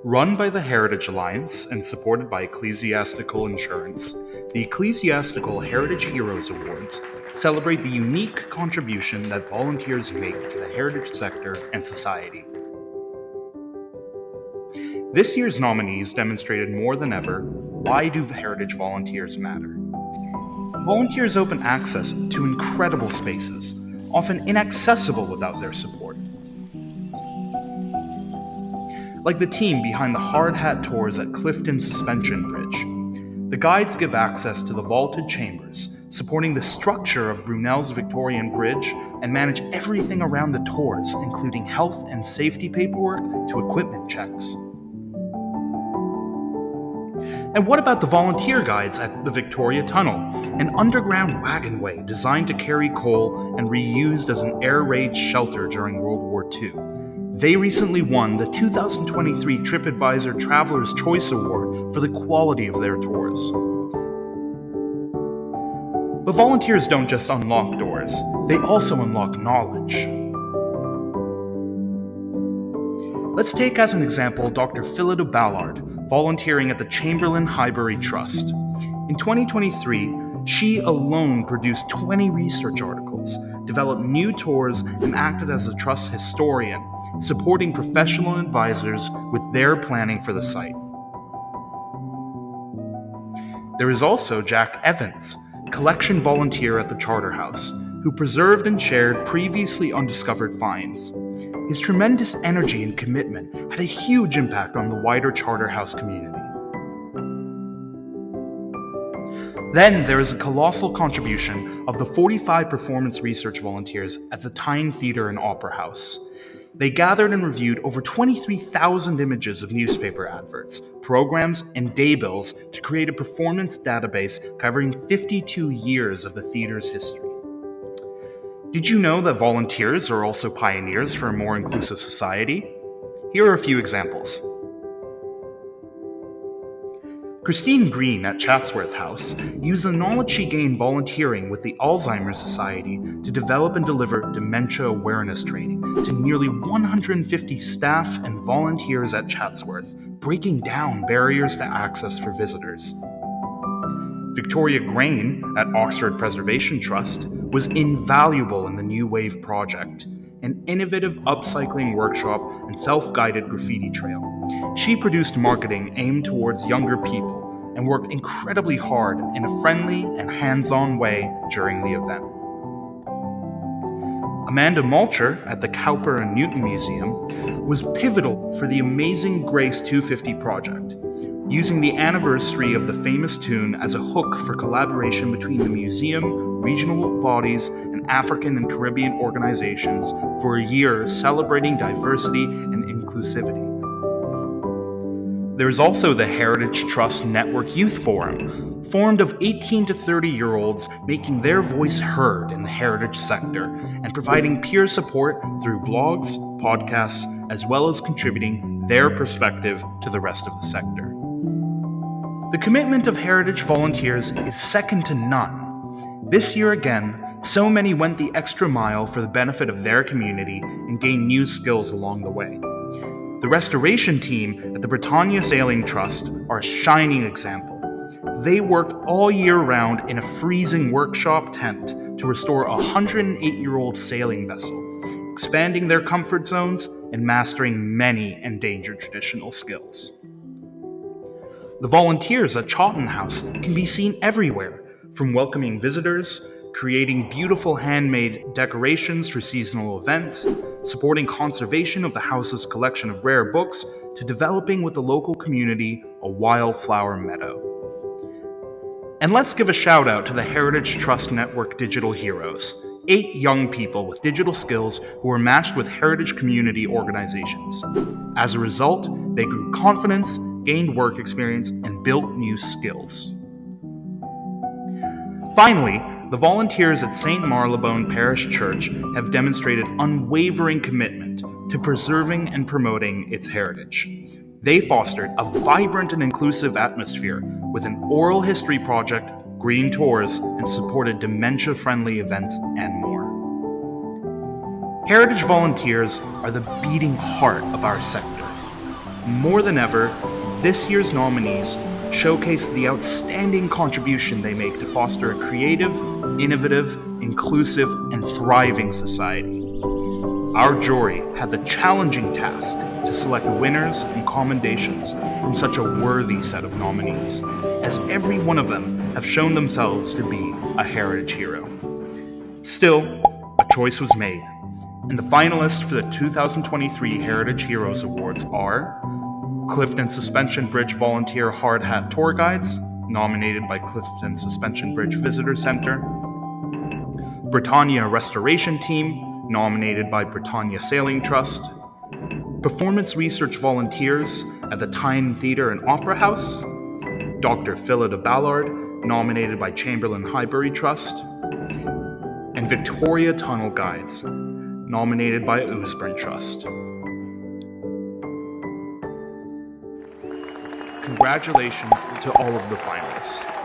Run by the Heritage Alliance and supported by Ecclesiastical Insurance, the Ecclesiastical Heritage Heroes Awards celebrate the unique contribution that volunteers make to the heritage sector and society. This year's nominees demonstrated more than ever why do heritage volunteers matter. Volunteers open access to incredible spaces, often inaccessible without their support. Like the team behind the hard hat tours at Clifton Suspension Bridge. The guides give access to the vaulted chambers, supporting the structure of Brunel's Victorian Bridge, and manage everything around the tours, including health and safety paperwork to equipment checks. And what about the volunteer guides at the Victoria Tunnel, an underground wagonway designed to carry coal and reused as an air raid shelter during World War II? They recently won the 2023 TripAdvisor Traveler's Choice Award for the quality of their tours. But volunteers don't just unlock doors, they also unlock knowledge. Let's take as an example Dr. Phillida Ballard, volunteering at the Chamberlain Highbury Trust. In 2023, she alone produced 20 research articles, developed new tours, and acted as the Trust's historian, supporting professional advisors with their planning for the site. There is also Jack Evans, collection volunteer at the Charterhouse, who preserved and shared previously undiscovered finds. His tremendous energy and commitment had a huge impact on the wider Charterhouse community. Then there is a colossal contribution of the 45 performance research volunteers at the Tyne Theatre and Opera House. They gathered and reviewed over 23,000 images of newspaper adverts, programs, and daybills to create a performance database covering 52 years of the theatre's history. Did you know that volunteers are also pioneers for a more inclusive society? Here are a few examples. Christine Green at Chatsworth House used the knowledge she gained volunteering with the Alzheimer's Society to develop and deliver dementia awareness training to nearly 150 staff and volunteers at Chatsworth, breaking down barriers to access for visitors. Victoria Grain at Oxford Preservation Trust was invaluable in the New Wave project, an innovative upcycling workshop and self-guided graffiti trail. She produced marketing aimed towards younger people and worked incredibly hard in a friendly and hands-on way during the event. Amanda Mulcher at the Cowper and Newton Museum was pivotal for the Amazing Grace 250 project, using the anniversary of the famous tune as a hook for collaboration between the museum, regional bodies, and African and Caribbean organizations for a year celebrating diversity and inclusivity. There is also the Heritage Trust Network Youth Forum, formed of 18 to 30-year-olds making their voice heard in the heritage sector and providing peer support through blogs, podcasts, as well as contributing their perspective to the rest of the sector. The commitment of heritage volunteers is second to none. This year again, so many went the extra mile for the benefit of their community and gained new skills along the way. The restoration team at the Britannia Sailing Trust are a shining example. They worked all year round in a freezing workshop tent to restore a 108-year-old sailing vessel, expanding their comfort zones and mastering many endangered traditional skills. The volunteers at Chawton House can be seen everywhere, from welcoming visitors, creating beautiful handmade decorations for seasonal events, supporting conservation of the house's collection of rare books, to developing with the local community a wildflower meadow. And let's give a shout out to the Heritage Trust Network Digital Heroes, 8 young people with digital skills who were matched with heritage community organizations. As a result, they grew confidence, gained work experience, and built new skills. Finally, the volunteers at St. Marylebone Parish Church have demonstrated unwavering commitment to preserving and promoting its heritage. They fostered a vibrant and inclusive atmosphere with an oral history project, green tours, and supported dementia-friendly events and more. Heritage volunteers are the beating heart of our sector. More than ever, this year's nominees showcase the outstanding contribution they make to foster a creative, innovative, inclusive, and thriving society. Our jury had the challenging task to select winners and commendations from such a worthy set of nominees, as every one of them have shown themselves to be a heritage hero. Still, a choice was made, and the finalists for the 2023 Heritage Heroes Awards are Clifton Suspension Bridge Volunteer Hard Hat Tour Guides, nominated by Clifton Suspension Bridge Visitor Center; Britannia Restoration Team, nominated by Britannia Sailing Trust; Performance Research Volunteers at the Tyne Theatre and Opera House; Dr. Phillida Ballard, nominated by Chamberlain Highbury Trust; and Victoria Tunnel Guides, nominated by Ousburn Trust. Congratulations to all of the finalists.